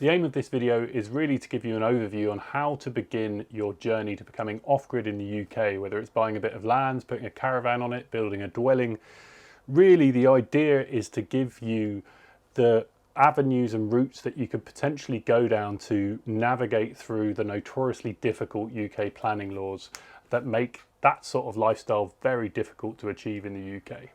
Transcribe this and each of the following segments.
The aim of this video is really to give you an overview on how to begin your journey to becoming off-grid in the UK, whether it's buying a bit of land, putting a caravan on it, building a dwelling. Really, the idea is to give you the avenues and routes that you could potentially go down to navigate through the notoriously difficult UK planning laws that make that sort of lifestyle very difficult to achieve in the UK.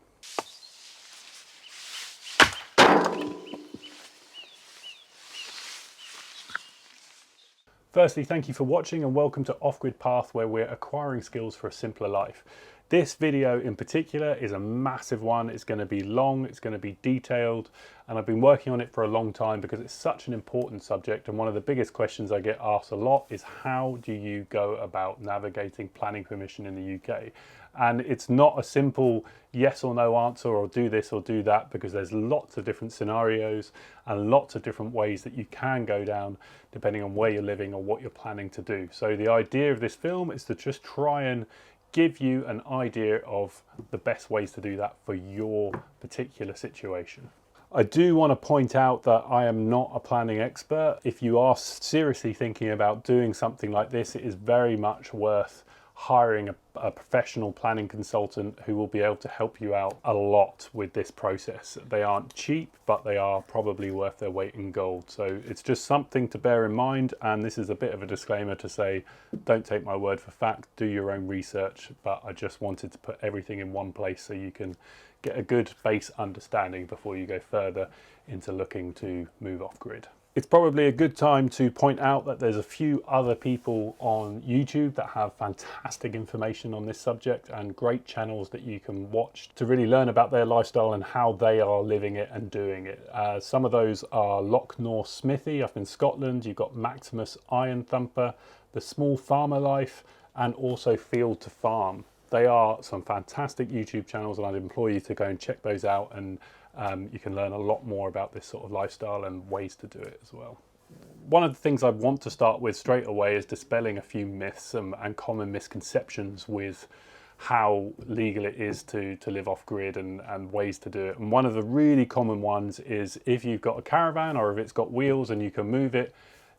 Firstly, thank you for watching and welcome to Off-Grid Path, where we're acquiring skills for a simpler life. This video in particular is a massive one. It's going to be long, it's going to be detailed, and I've been working on it for a long time because it's such an important subject. And one of the biggest questions I get asked a lot is, how do you go about navigating planning permission in the UK? And it's not a simple yes or no answer, or do this or do that, because there's lots of different scenarios and lots of different ways that you can go down depending on where you're living or what you're planning to do. So the idea of this film is to just try and give you an idea of the best ways to do that for your particular situation. I do want to point out that I am not a planning expert. If you are seriously thinking about doing something like this, it is very much worth hiring a professional planning consultant who will be able to help you out a lot with this process. They aren't cheap, but they are probably worth their weight in gold. So it's just something to bear in mind, and this is a bit of a disclaimer to say, don't take my word for fact, do your own research, but I just wanted to put everything in one place so you can get a good base understanding before you go further into looking to move off grid. It's probably a good time to point out that there's a few other people on YouTube that have fantastic information on this subject and great channels that you can watch to really learn about their lifestyle and how they are living it and doing it. Some of those are Loch North Smithy up in Scotland, you've got Maximus Iron Thumper, The Small Farmer Life, and also Field to Farm. They are some fantastic YouTube channels, and I'd implore you to go and check those out, and you can learn a lot more about this sort of lifestyle and ways to do it as well. One of the things I want to start with straight away is dispelling a few myths and common misconceptions with how legal it is to live off grid and ways to do it. And one of the really common ones is, if you've got a caravan or if it's got wheels and you can move it,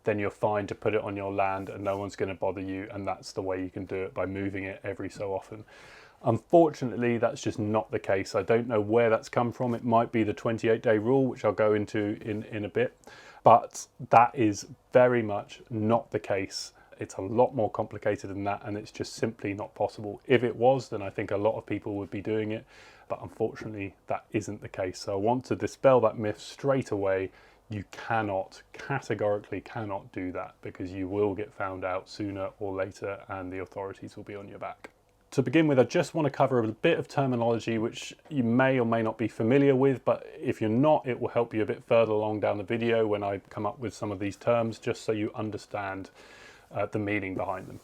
then you're fine to put it on your land and no one's going to bother you, and that's the way you can do it, by moving it every so often. Unfortunately, that's just not the case. I don't know where that's come from. It might be the 28-day rule, which I'll go into in a bit, but that is very much not the case. It's a lot more complicated than that, and it's just simply not possible. If it was, then I think a lot of people would be doing it, but unfortunately that isn't the case. So I want to dispel that myth straight away. You categorically cannot do that, because you will get found out sooner or later and the authorities will be on your back. To begin with, I just want to cover a bit of terminology which you may or may not be familiar with, but if you're not, it will help you a bit further along down the video when I come up with some of these terms, just so you understand the meaning behind them.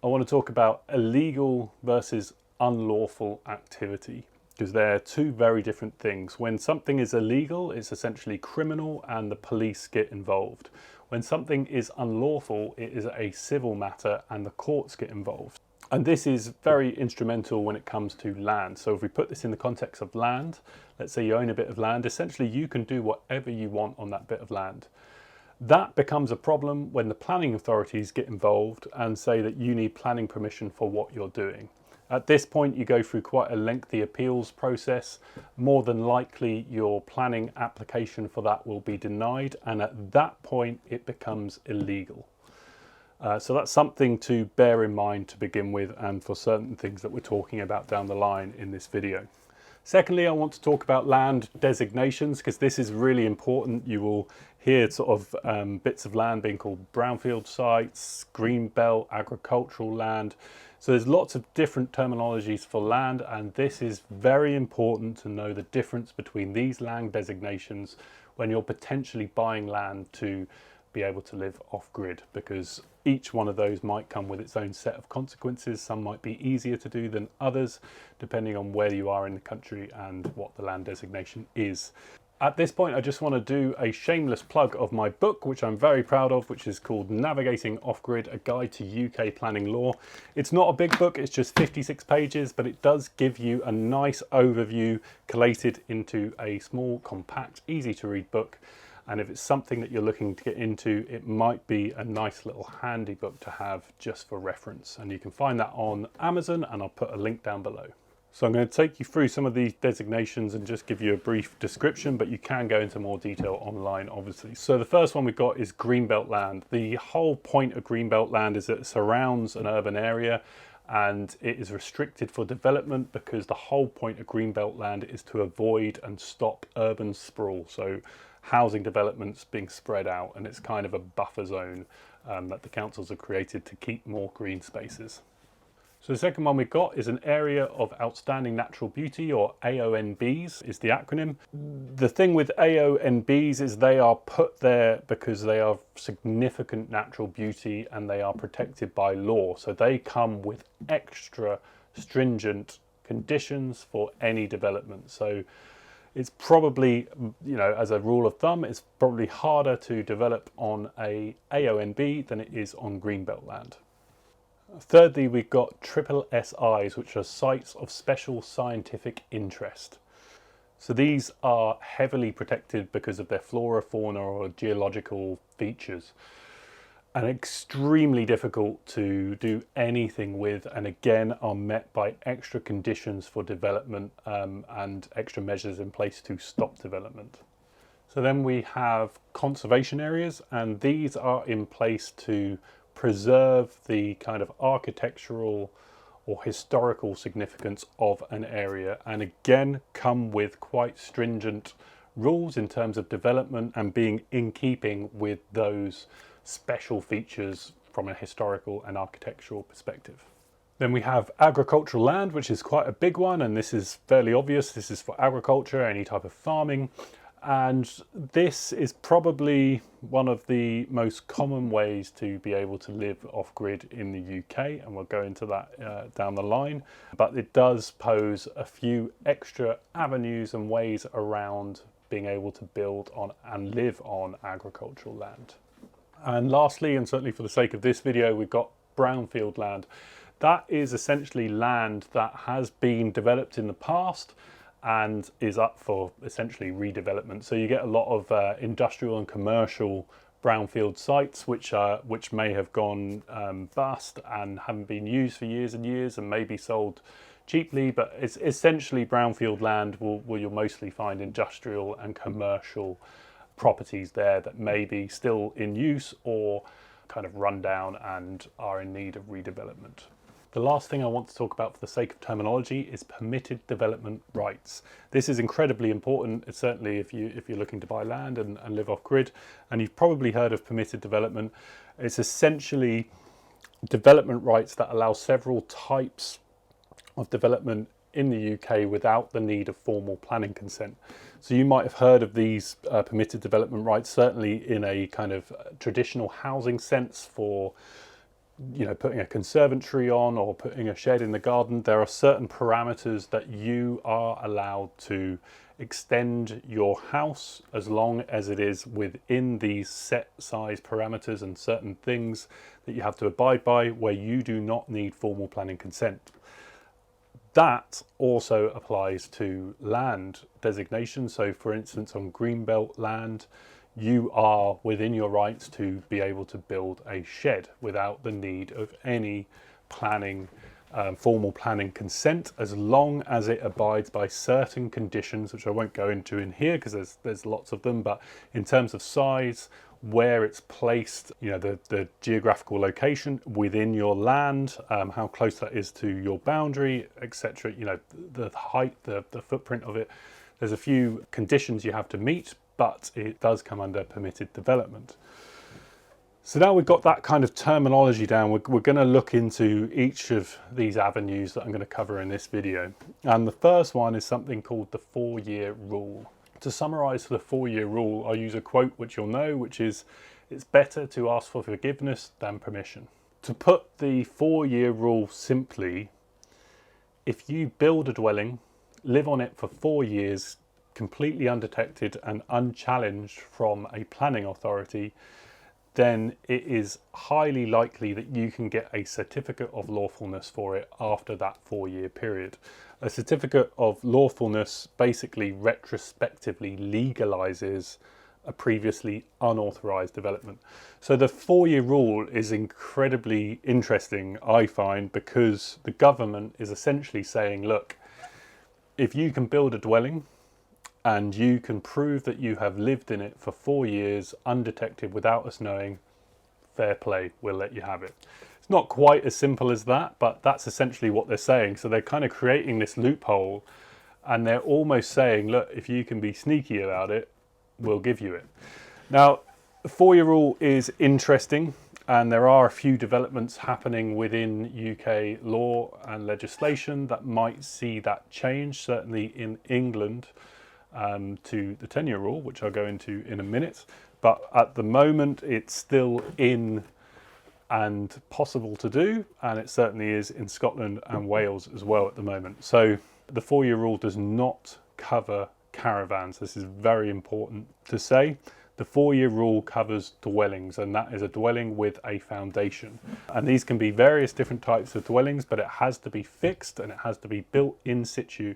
I want to talk about illegal versus unlawful activity, because they're two very different things. When something is illegal, it's essentially criminal and the police get involved. When something is unlawful, it is a civil matter and the courts get involved. And this is very instrumental when it comes to land. So if we put this in the context of land, let's say you own a bit of land, essentially you can do whatever you want on that bit of land. That becomes a problem when the planning authorities get involved and say that you need planning permission for what you're doing. At this point, you go through quite a lengthy appeals process. More than likely, your planning application for that will be denied, and at that point, it becomes illegal. So that's something to bear in mind to begin with, and for certain things that we're talking about down the line in this video. Secondly, I want to talk about land designations, because this is really important. You will hear sort of bits of land being called brownfield sites, green belt, agricultural land. So there's lots of different terminologies for land, and this is very important to know the difference between these land designations when you're potentially buying land to be able to live off grid, because each one of those might come with its own set of consequences. Some might be easier to do than others, depending on where you are in the country and what the land designation is. At this point, I just want to do a shameless plug of my book, which I'm very proud of, which is called Navigating Off-Grid, A Guide to UK Planning Law. It's not a big book, it's just 56 pages, but it does give you a nice overview collated into a small, compact, easy to read book. And if it's something that you're looking to get into, it might be a nice little handy book to have just for reference. And you can find that on Amazon, and I'll put a link down below. So I'm going to take you through some of these designations and just give you a brief description, but you can go into more detail online, obviously. So the first one we've got is greenbelt land. The whole point of greenbelt land is that it surrounds an urban area and it is restricted for development, because the whole point of greenbelt land is to avoid and stop urban sprawl. So housing developments being spread out, and it's kind of a buffer zone that the councils have created to keep more green spaces. So the second one we've got is an area of outstanding natural beauty, or AONBs is the acronym. The thing with AONBs is they are put there because they are significant natural beauty and they are protected by law. So they come with extra stringent conditions for any development. So it's probably, as a rule of thumb, it's probably harder to develop on a AONB than it is on greenbelt land. Thirdly, we've got SSSIs, which are sites of special scientific interest. So these are heavily protected because of their flora, fauna, or geological features, and extremely difficult to do anything with, and again are met by extra conditions for development and extra measures in place to stop development. So then we have conservation areas, and these are in place to preserve the kind of architectural or historical significance of an area, and again come with quite stringent rules in terms of development and being in keeping with those special features from a historical and architectural perspective. Then we have agricultural land, which is quite a big one, and this is fairly obvious. This is for agriculture, any type of farming. And this is probably one of the most common ways to be able to live off-grid in the UK, and we'll go into that down the line. But it does pose a few extra avenues and ways around being able to build on and live on agricultural land. And lastly, and certainly for the sake of this video, we've got brownfield land. That is essentially land that has been developed in the past and is up for essentially redevelopment. So you get a lot of industrial and commercial brownfield sites which may have gone bust and haven't been used for years and years and may be sold cheaply, but it's essentially brownfield land where you'll mostly find industrial and commercial properties there that may be still in use or kind of run down and are in need of redevelopment. The last thing I want to talk about for the sake of terminology is permitted development rights. This is incredibly important, certainly if you're looking to buy land and live off grid, and you've probably heard of permitted development. It's essentially development rights that allow several types of development in the UK without the need of formal planning consent. So you might have heard of these permitted development rights, certainly in a kind of traditional housing sense for putting a conservatory on or putting a shed in the garden. There are certain parameters that you are allowed to extend your house as long as it is within these set size parameters, and certain things that you have to abide by where you do not need formal planning consent. That also applies to land designation. So for instance, on greenbelt land, you are within your rights to be able to build a shed without the need of any planning, formal planning consent, as long as it abides by certain conditions, which I won't go into in here because there's lots of them. But in terms of size, where it's placed, the geographical location within your land, how close that is to your boundary, etc. The height, the footprint of it. There's a few conditions you have to meet, but it does come under permitted development. So now we've got that kind of terminology down, we're going to look into each of these avenues that I'm going to cover in this video. And the first one is something called the 4-year rule. To summarise the 4-year rule, I'll use a quote which you'll know, which is, "It's better to ask for forgiveness than permission." To put the 4-year rule simply, if you build a dwelling, live on it for 4 years, completely undetected and unchallenged from a planning authority, then it is highly likely that you can get a certificate of lawfulness for it after that 4-year period. A certificate of lawfulness basically retrospectively legalizes a previously unauthorized development. So the 4-year rule is incredibly interesting, I find, because the government is essentially saying, look, if you can build a dwelling and you can prove that you have lived in it for 4 years undetected without us knowing, fair play, we'll let you have it. It's not quite as simple as that, but that's essentially what they're saying. So they're kind of creating this loophole, and they're almost saying, look, if you can be sneaky about it, we'll give you it. Now, the 4-year rule is interesting, and there are a few developments happening within UK law and legislation that might see that change, certainly in England, to the 10-year rule, which I'll go into in a minute. But at the moment, it's still in and possible to do, and it certainly is in Scotland and Wales as well at the moment. So the 4-year rule does not cover caravans. This is very important to say. The 4-year rule covers dwellings, and that is a dwelling with a foundation. And these can be various different types of dwellings, but it has to be fixed and it has to be built in situ.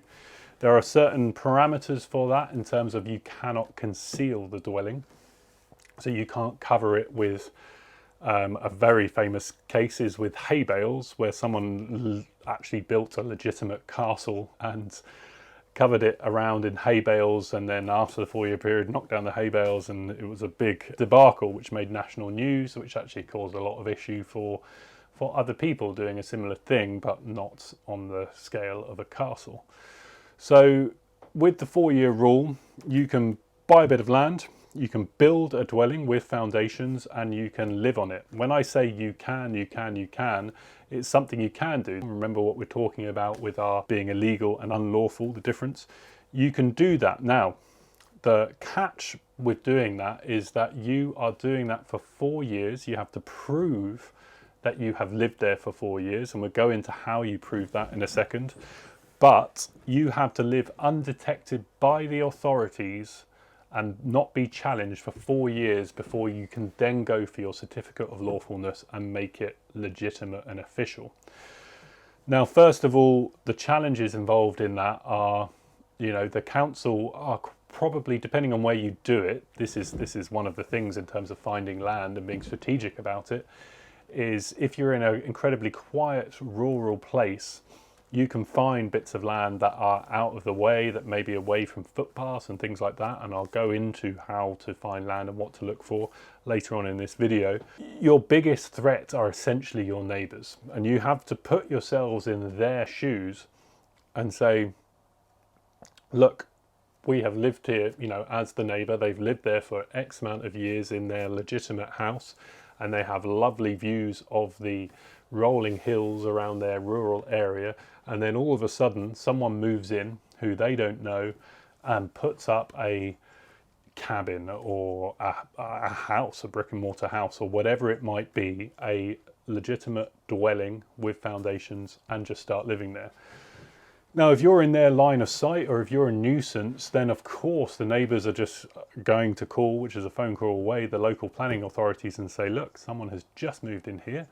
There are certain parameters for that in terms of you cannot conceal the dwelling. So you can't cover it with a very famous case is with hay bales, where someone actually built a legitimate castle and covered it around in hay bales, and then after the 4-year period knocked down the hay bales, and it was a big debacle which made national news, which actually caused a lot of issue for other people doing a similar thing, but not on the scale of a castle. So with the 4-year rule, you can buy a bit of land, you can build a dwelling with foundations, and you can live on it. When I say you can, it's something you can do. Remember what we're talking about with our being illegal and unlawful, the difference. You can do that. Now, the catch with doing that is that you are doing that for 4 years. You have to prove that you have lived there for 4 years, and we'll go into how you prove that in a second. But you have to live undetected by the authorities and not be challenged for 4 years before you can then go for your certificate of lawfulness and make it legitimate and official. Now, first of all, the challenges involved in that are, the council are probably, depending on where you do it, this is one of the things in terms of finding land and being strategic about it, is if you're in an incredibly quiet rural place, you can find bits of land that are out of the way, that may be away from footpaths and things like that. And I'll go into how to find land and what to look for later on in this video. Your biggest threat are essentially your neighbours. And you have to put yourselves in their shoes and say, look, we have lived here, as the neighbour. They've lived there for X amount of years in their legitimate house, and they have lovely views of the rolling hills around their rural area. And then all of a sudden someone moves in who they don't know and puts up a cabin or a house, a brick and mortar house, or whatever it might be, a legitimate dwelling with foundations, and just start living there. Now, if you're in their line of sight, or if you're a nuisance, then of course the neighbours are just going to call, which is a phone call away, the local planning authorities and say, look, someone has just moved in here.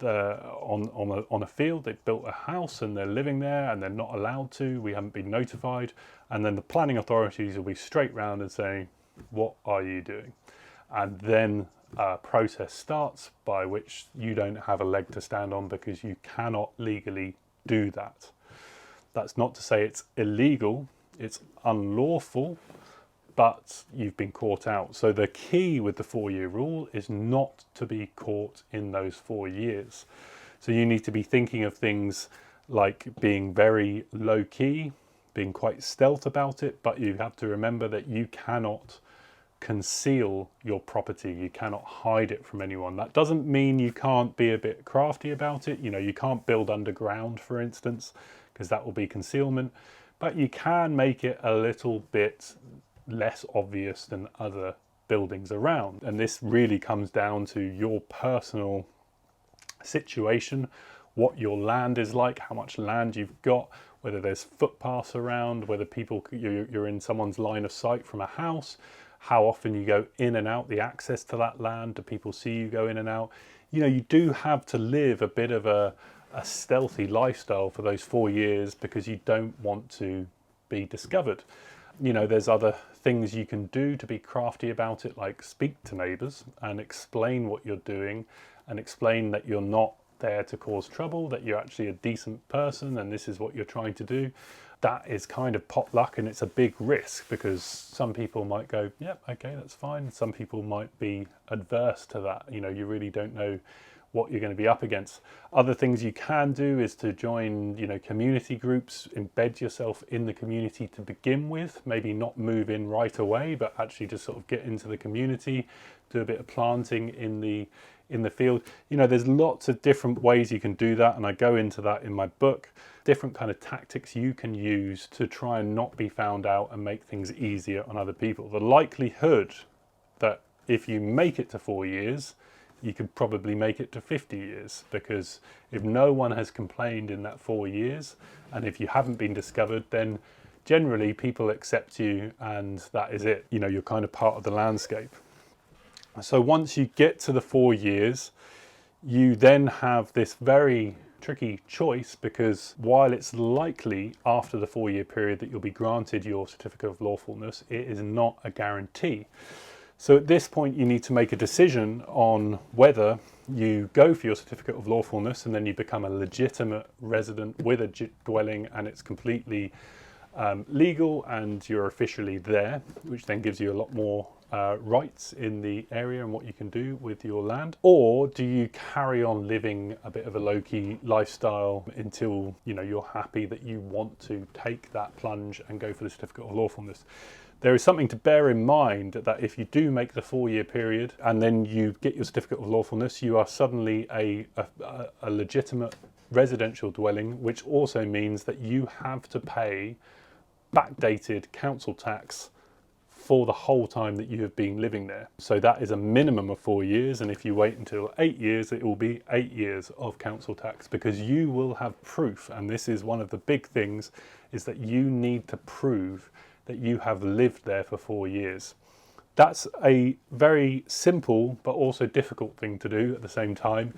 On a field, they've built a house and they're living there and they're not allowed to, we haven't been notified. And then the planning authorities will be straight round and saying, what are you doing? And then a process starts by which you don't have a leg to stand on, because you cannot legally do that. That's not to say it's illegal, it's unlawful, but you've been caught out. So the key with the 4-year rule is not to be caught in those 4 years. So you need to be thinking of things like being very low key, being quite stealth about it, but you have to remember that you cannot conceal your property. You cannot hide it from anyone. That doesn't mean you can't be a bit crafty about it. You can't build underground, for instance, because that will be concealment, but you can make it a little bit less obvious than other buildings around. And this really comes down to your personal situation, what your land is like, how much land you've got, whether there's footpaths around, whether you're in someone's line of sight from a house, how often you go in and out, the access to that land, do people see you go in and out? You do have to live a bit of a stealthy lifestyle for those 4 years, because you don't want to be discovered. There's other things you can do to be crafty about it, like speak to neighbours and explain what you're doing and explain that you're not there to cause trouble, that you're actually a decent person and this is what you're trying to do. That is kind of potluck, and it's a big risk because some people might go, yep, okay, that's fine. Some people might be adverse to that. You know, you really don't know what you're going to be up against. Other things you can do is to join, you know, community groups, embed yourself in the community to begin with, maybe not move in right away, but actually just sort of get into the community, do a bit of planting in the field. You know, there's lots of different ways you can do that, and I go into that in my book. Different kind of tactics you can use to try and not be found out and make things easier on other people. The likelihood that if you make it to 4 years, you could probably make it to 50 years, because if no one has complained in that 4 years, and if you haven't been discovered, then generally people accept you and that is it. You know, you're kind of part of the landscape. So once you get to the 4 years, you then have this very tricky choice, because while it's likely after the 4 year period that you'll be granted your certificate of lawfulness, it is not a guarantee. So at this point you need to make a decision on whether you go for your certificate of lawfulness and then you become a legitimate resident with a dwelling and it's completely legal and you're officially there, which then gives you a lot more rights in the area and what you can do with your land. Or do you carry on living a bit of a low-key lifestyle until, you know, you're happy that you want to take that plunge and go for the certificate of lawfulness? There is something to bear in mind, that if you do make the 4 year period and then you get your certificate of lawfulness, you are suddenly a legitimate residential dwelling, which also means that you have to pay backdated council tax for the whole time that you have been living there. So that is a minimum of 4 years, and if you wait until 8 years, it will be 8 years of council tax, because you will have proof, and this is one of the big things, is that you need to prove that you have lived there for 4 years. That's a very simple but also difficult thing to do at the same time,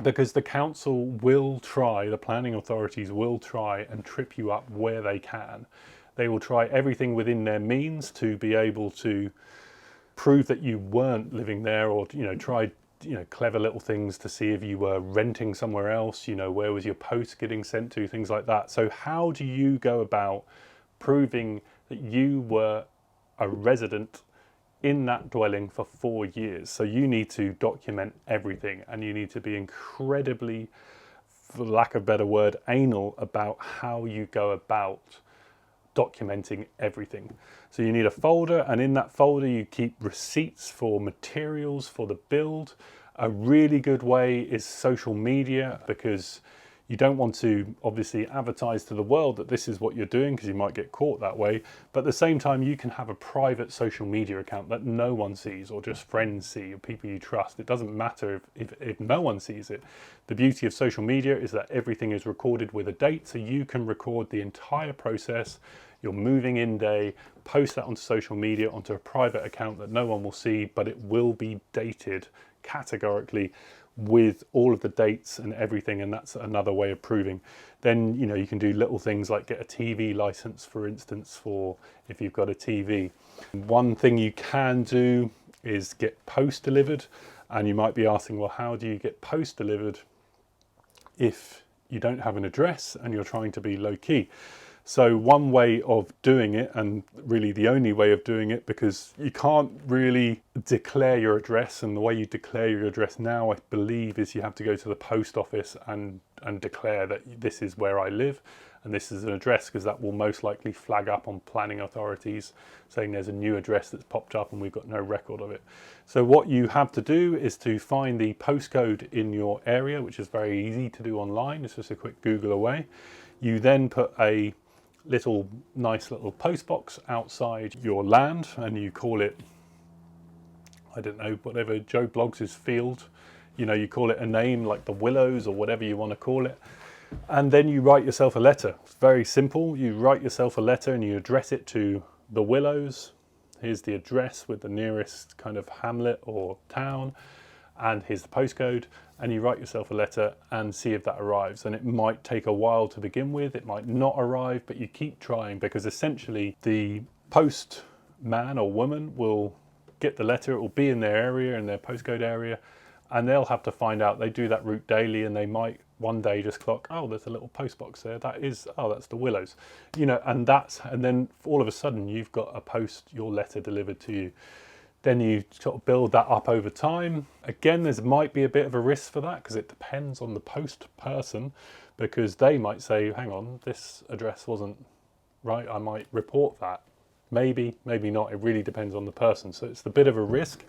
because the council will try, the planning authorities will try and trip you up where they can. They will try everything within their means to be able to prove that you weren't living there, or, you know, try, you know, clever little things to see if you were renting somewhere else, you know, where was your post getting sent to, things like that. So how do you go about proving that you were a resident in that dwelling for 4 years? So you need to document everything, and you need to be incredibly, for lack of a better word, anal about how you go about documenting everything. So you need a folder, and in that folder you keep receipts for materials for the build. A really good way is social media, because you don't want to obviously advertise to the world that this is what you're doing, because you might get caught that way. But at the same time, you can have a private social media account that no one sees, or just friends see, or people you trust. It doesn't matter if no one sees it. The beauty of social media is that everything is recorded with a date, so you can record the entire process, your moving in day, post that onto social media, onto a private account that no one will see, but it will be dated categorically with all of the dates and everything, and that's another way of proving. Then, you know, you can do little things like get a TV license, for instance, for if you've got a TV. One thing you can do is get post delivered, and you might be asking, well, how do you get post delivered if you don't have an address and you're trying to be low key? So one way of doing it, and really the only way of doing it, because you can't really declare your address, and the way you declare your address now, I believe, is you have to go to the post office and declare that this is where I live and this is an address, because that will most likely flag up on planning authorities saying there's a new address that's popped up and we've got no record of it. So what you have to do is to find the postcode in your area, which is very easy to do online. It's just a quick Google away. You then put a nice little post box outside your land, and you call it, I don't know, whatever Joe Bloggs' field, you know, you call it a name like the Willows or whatever you want to call it, and then you write yourself a letter. It's very simple. You write yourself a letter and you address it to the Willows. Here's the address with the nearest kind of hamlet or town, and here's the postcode, and you write yourself a letter and see if that arrives. And it might take a while to begin with, it might not arrive, but you keep trying, because essentially the post man or woman will get the letter, it will be in their area, in their postcode area, and they'll have to find out. They do that route daily, and they might one day just clock, oh, there's a little post box there. That is, oh, that's the Willows, you know, and then all of a sudden you've got a your letter delivered to you. Then you sort of build that up over time. Again, there might be a bit of a risk for that because it depends on the post person, because they might say, hang on, this address wasn't right. I might report that. Maybe, maybe not. It really depends on the person. So it's a bit of a risk.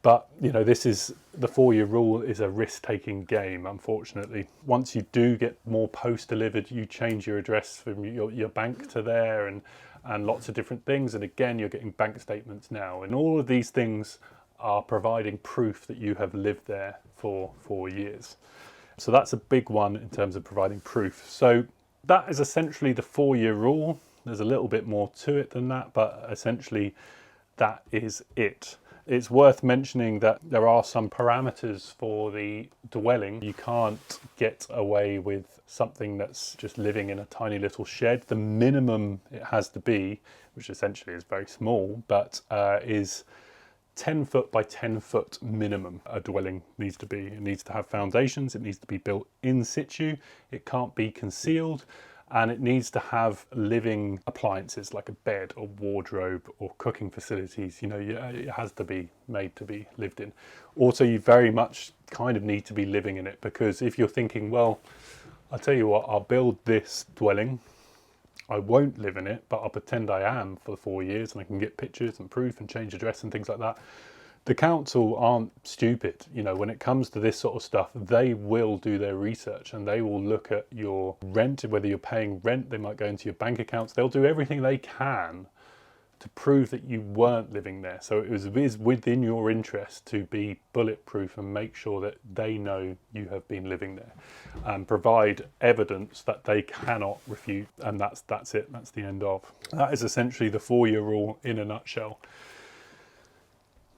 But, you know, this is the 4-year rule is a risk-taking game, unfortunately. Once you do get more post delivered, you change your address from your bank to there and lots of different things. And again, you're getting bank statements now. And all of these things are providing proof that you have lived there for 4 years. So that's a big one in terms of providing proof. So that is essentially the 4-year rule. There's a little bit more to it than that, but essentially that is it. It's worth mentioning that there are some parameters for the dwelling. You can't get away with something that's just living in a tiny little shed. The minimum it has to be, which essentially is very small, but is 10 foot by 10 foot minimum a dwelling needs to be. It needs to have foundations, it needs to be built in situ, it can't be concealed, and it needs to have living appliances like a bed or wardrobe or cooking facilities. You know, it has to be made to be lived in. Also, you very much kind of need to be living in it, because if you're thinking, well, I'll tell you what, I'll build this dwelling, I won't live in it, but I'll pretend I am for 4 years and I can get pictures and proof and change address and things like that. The council aren't stupid. You know, when it comes to this sort of stuff, they will do their research and they will look at your rent, whether you're paying rent, they might go into your bank accounts. They'll do everything they can to prove that you weren't living there. So it is within your interest to be bulletproof and make sure that they know you have been living there, and provide evidence that they cannot refute. And that's it. That's the end of. That is essentially the 4-year rule in a nutshell.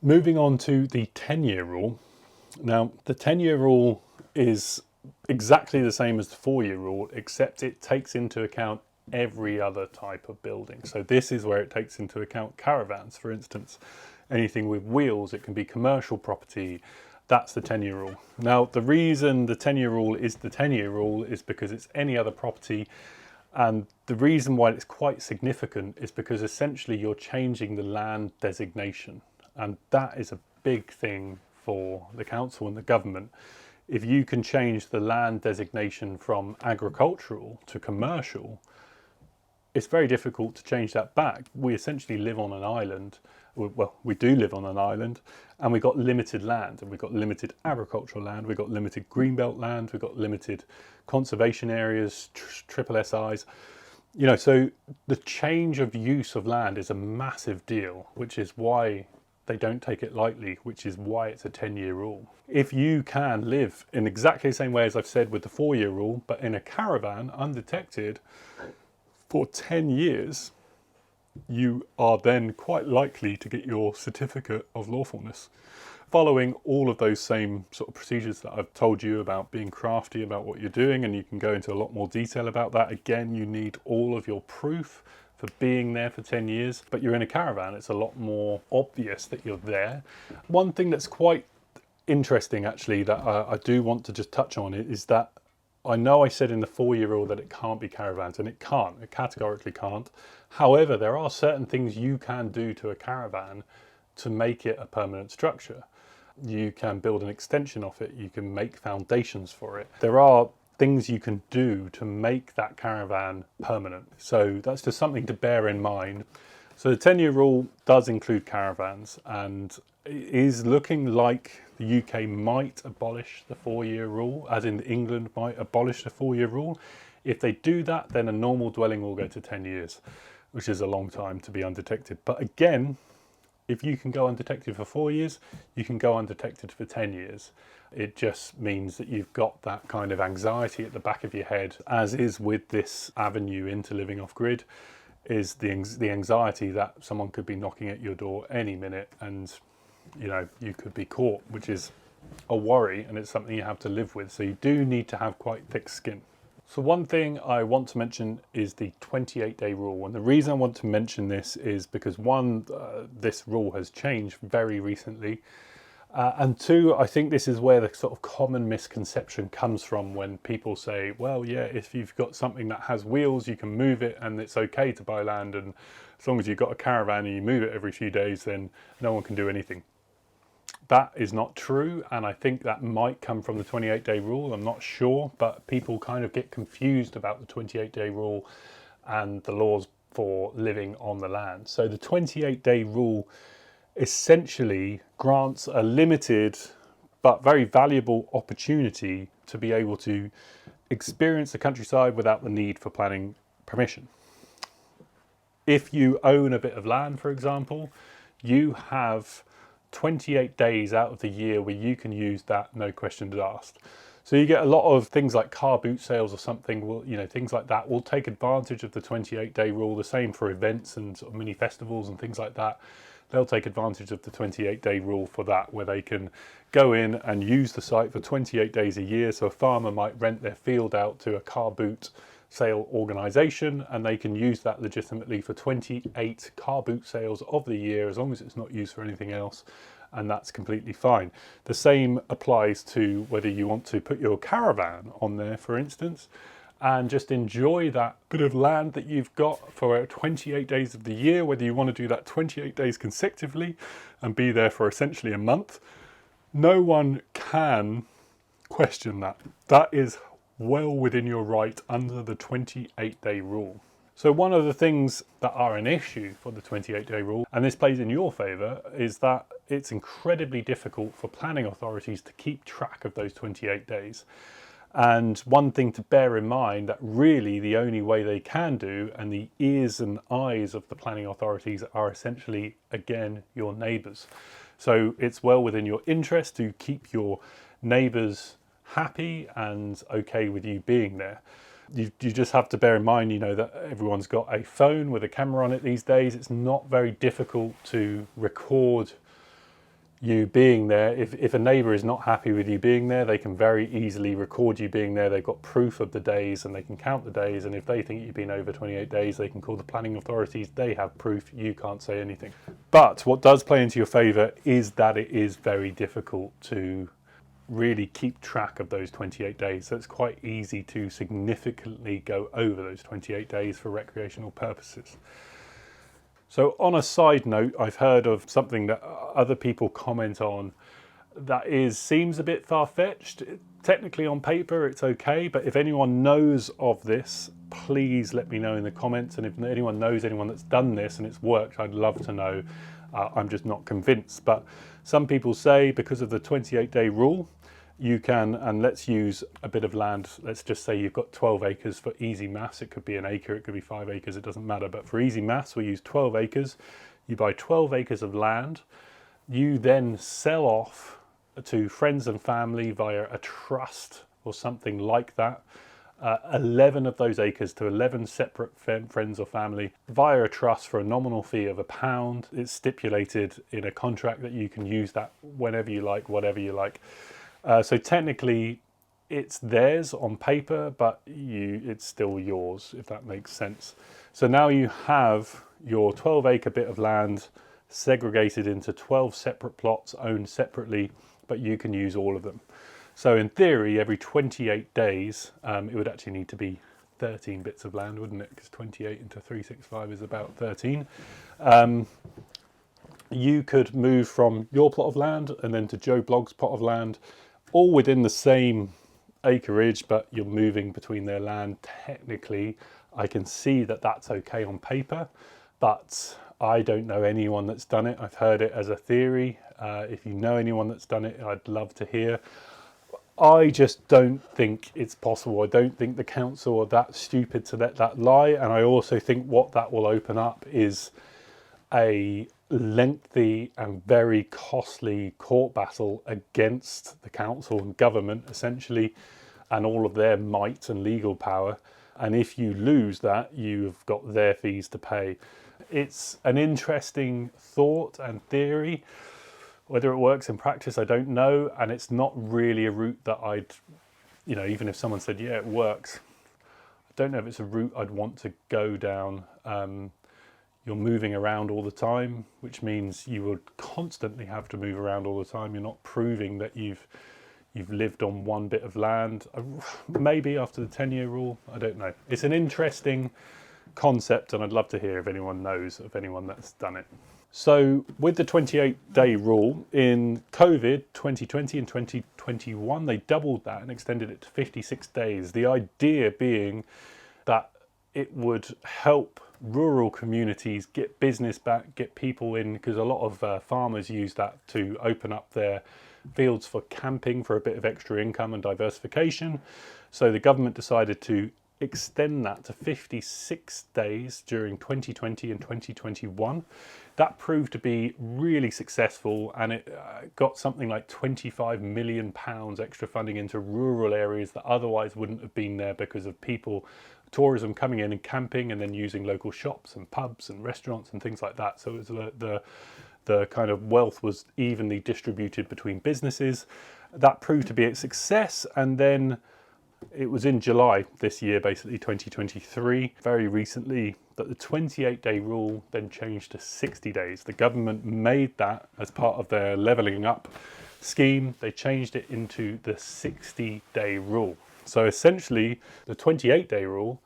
Moving on to the 10-year rule. Now, the 10-year rule is exactly the same as the 4-year rule, except it takes into account every other type of building. So this is where it takes into account caravans, for instance. Anything with wheels, it can be commercial property. That's the 10-year rule. Now, the reason the 10-year rule is the 10-year rule is because it's any other property. And the reason why it's quite significant is because essentially you're changing the land designation. And that is a big thing for the council and the government. If you can change the land designation from agricultural to commercial, it's very difficult to change that back. We essentially live on an island. Well, we do live on an island, and we've got limited land, and we've got limited agricultural land, we've got limited greenbelt land, we've got limited conservation areas, triple SIs. You know, so the change of use of land is a massive deal, which is why they don't take it lightly, which is why it's a 10-year rule. If you can live in exactly the same way as I've said with the 4-year rule, but in a caravan, undetected, for 10 years, you are then quite likely to get your certificate of lawfulness. Following all of those same sort of procedures that I've told you about, being crafty about what you're doing, and you can go into a lot more detail about that. Again, you need all of your proof for being there for 10 years, but you're in a caravan, it's a lot more obvious that you're there. One thing that's quite interesting actually that I do want to just touch on is that I know I said in the 4-year rule that it can't be caravans, and it can't, it categorically can't. However, there are certain things you can do to a caravan to make it a permanent structure. You can build an extension of it, you can make foundations for it. There are things you can do to make that caravan permanent. So that's just something to bear in mind. So the 10-year rule does include caravans, and it is looking like the UK might abolish the 4-year rule, as in England might abolish the 4-year rule. If they do that, then a normal dwelling will go to 10 years, which is a long time to be undetected. But again, if you can go undetected for 4 years, you can go undetected for 10 years. It just means that you've got that kind of anxiety at the back of your head, as is with this avenue into living off grid, is the anxiety that someone could be knocking at your door any minute and, you know, you could be caught, which is a worry, and it's something you have to live with. So you do need to have quite thick skin. So one thing I want to mention is the 28-day rule. And the reason I want to mention this is because one, this rule has changed very recently. And two, I think this is where the sort of common misconception comes from when people say, well, yeah, if you've got something that has wheels, you can move it and it's okay to buy land. And as long as you've got a caravan and you move it every few days, then no one can do anything. That is not true, and I think that might come from the 28-day rule. I'm not sure, but people kind of get confused about the 28-day rule and the laws for living on the land. So the 28-day rule essentially grants a limited but very valuable opportunity to be able to experience the countryside without the need for planning permission. If you own a bit of land, for example, you have 28 days out of the year where you can use that, no questions asked. So you get a lot of things like car boot sales or something, will, you know, things like that will take advantage of the 28-day rule. The same for events and sort of mini festivals and things like that. They'll take advantage of the 28-day rule for that, where they can go in and use the site for 28 days a year. So a farmer might rent their field out to a car boot sale organisation, and they can use that legitimately for 28 car boot sales of the year, as long as it's not used for anything else, and that's completely fine. The same applies to whether you want to put your caravan on there, for instance, and just enjoy that bit of land that you've got for 28 days of the year, whether you want to do that 28 days consecutively and be there for essentially a month. No one can question that. That is well within your right under the 28-day rule. So one of the things that are an issue for the 28-day rule, and this plays in your favour, is that it's incredibly difficult for planning authorities to keep track of those 28 days. And one thing to bear in mind, that really the only way they can do, and the ears and eyes of the planning authorities, are essentially, again, your neighbours. So it's well within your interest to keep your neighbours happy and okay with you being there. You just have to bear in mind, you know, that everyone's got a phone with a camera on it these days. It's not very difficult to record you being there. If a neighbour is not happy with you being there, they can very easily record you being there. They've got proof of the days and they can count the days, and if they think you've been over 28 days, they can call the planning authorities. They have proof. You can't say anything. But what does play into your favour is that it is very difficult to really keep track of those 28 days. So it's quite easy to significantly go over those 28 days for recreational purposes. So on a side note, I've heard of something that other people comment on that seems a bit far-fetched. Technically on paper it's okay, but if anyone knows of this, please let me know in the comments. And if anyone knows anyone that's done this and it's worked, I'd love to know. I'm just not convinced. But some people say because of the 28-day rule, you can, and let's use a bit of land, let's just say you've got 12 acres for easy maths. It could be an acre, it could be 5 acres, it doesn't matter. But for easy maths, we use 12 acres. You buy 12 acres of land. You then sell off to friends and family via a trust or something like that. 11 of those acres to 11 separate friends or family via a trust for a nominal fee of £1. It's stipulated in a contract that you can use that whenever you like, whatever you like. So technically it's theirs on paper, but it's still yours, if that makes sense. So now you have your 12-acre bit of land segregated into 12 separate plots owned separately, but you can use all of them. So in theory, every 28 days, it would actually need to be 13 bits of land, wouldn't it? Because 28 into 365 is about 13. You could move from your plot of land and then to Joe Blogg's plot of land, all within the same acreage, but you're moving between their land. Technically, I can see that that's okay on paper, but I don't know anyone that's done it. I've heard it as a theory. If you know anyone that's done it, I'd love to hear. I just don't think it's possible. I don't think the council are that stupid to let that lie. And I also think what that will open up is a lengthy and very costly court battle against the council and government, essentially, and all of their might and legal power. And if you lose that, you've got their fees to pay. It's an interesting thought and theory. Whether it works in practice, I don't know. And it's not really a route that I'd, even if someone said, yeah, it works, don't know if it's a route I'd want to go down. You're moving around all the time, which means you would constantly have to move around all the time. You're not proving that you've lived on one bit of land. Maybe after the 10-year rule, I don't know. It's an interesting concept, and I'd love to hear if anyone knows of anyone that's done it. So with the 28-day rule, in COVID 2020 and 2021, they doubled that and extended it to 56 days. The idea being that it would help rural communities get business back, get people in, because a lot of farmers use that to open up their fields for camping for a bit of extra income and diversification. So the government decided to extend that to 56 days during 2020 and 2021. That proved to be really successful, and it got something like £25 million extra funding into rural areas that otherwise wouldn't have been there because of tourism coming in and camping and then using local shops and pubs and restaurants and things like that. So it was the kind of wealth was evenly distributed between businesses. That proved to be a success, and then it was in July this year, basically 2023, very recently, that the 28-day rule then changed to 60 days. The government made that as part of their levelling up scheme. They changed it into the 60-day rule. So essentially, the 28-day rule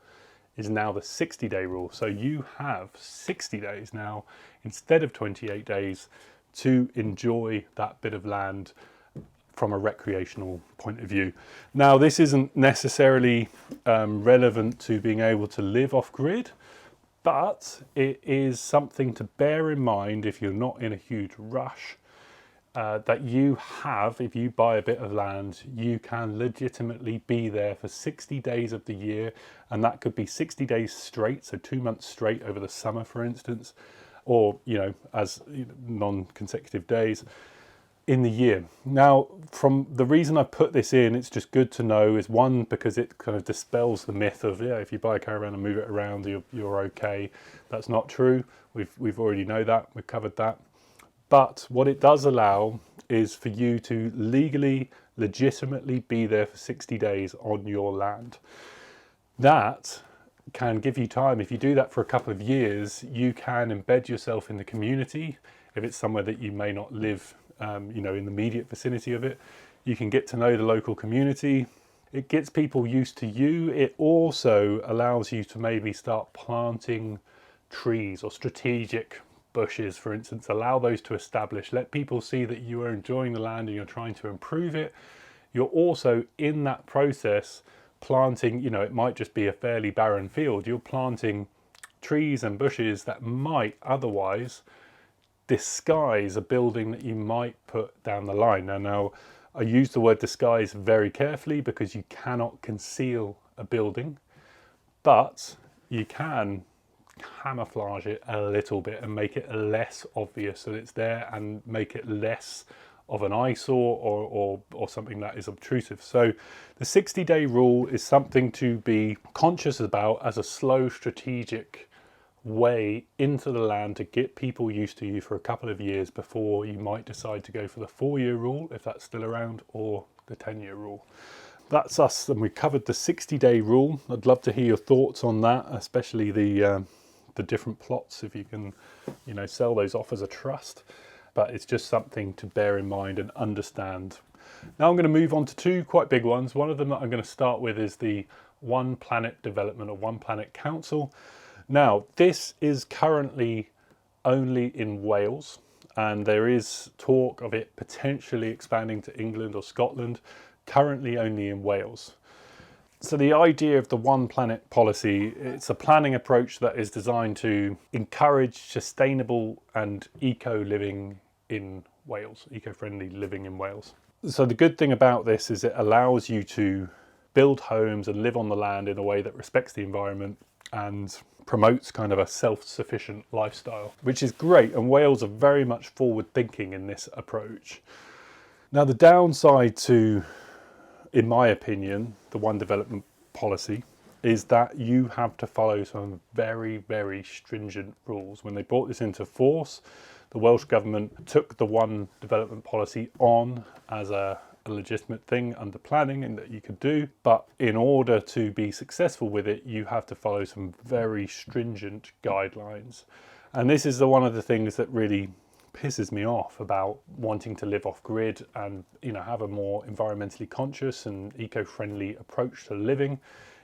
is now the 60-day rule. So you have 60 days now instead of 28 days to enjoy that bit of land from a recreational point of view. Now, this isn't necessarily relevant to being able to live off grid, but it is something to bear in mind if you're not in a huge rush, that you have, if you buy a bit of land, you can legitimately be there for 60 days of the year, and that could be 60 days straight, so 2 months straight over the summer, for instance, or, you know, as non-consecutive days in the year. Now, from the reason I put this in, it's just good to know, is one, because it kind of dispels the myth of, yeah, if you buy a caravan and move it around, you're okay. That's not true. We've already know that. We've covered that. But what it does allow is for you to legally, legitimately be there for 60 days on your land. That can give you time. If you do that for a couple of years, you can embed yourself in the community. If it's somewhere that you may not live in the immediate vicinity of it, you can get to know the local community. It gets people used to you. It also allows you to maybe start planting trees or strategic bushes, for instance. Allow those to establish. Let people see that you are enjoying the land and you're trying to improve it. You're also in that process planting, it might just be a fairly barren field. You're planting trees and bushes that might otherwise disguise a building that you might put down the line. Now, I use the word disguise very carefully because you cannot conceal a building, but you can camouflage it a little bit and make it less obvious that it's there and make it less of an eyesore or something that is obtrusive. So the 60-day rule is something to be conscious about as a slow, strategic way into the land to get people used to you for a couple of years before you might decide to go for the 4-year rule, if that's still around, or the 10-year rule. That's us, and we covered the 60-day rule. I'd love to hear your thoughts on that, especially the different plots, if you can, sell those off as a trust. But it's just something to bear in mind and understand. Now I'm going to move on to 2 quite big ones. One of them that I'm going to start with is the One Planet Development or One Planet Council. Now, this is currently only in Wales, and there is talk of it potentially expanding to England or Scotland, currently only in Wales. So the idea of the One Planet policy, it's a planning approach that is designed to encourage sustainable and eco-living in Wales, eco-friendly living in Wales. So the good thing about this is it allows you to build homes and live on the land in a way that respects the environment and promotes kind of a self-sufficient lifestyle, which is great. And Wales are very much forward thinking in this approach. Now, the downside to, in my opinion, the One Development policy is that you have to follow some very, very stringent rules. When they brought this into force, the Welsh government took the One Development policy on as a a legitimate thing under planning and that you could do. But in order to be successful with it, you have to follow some very stringent guidelines. And this is one of the things that really pisses me off about wanting to live off grid and, you know, have a more environmentally conscious and eco-friendly approach to living,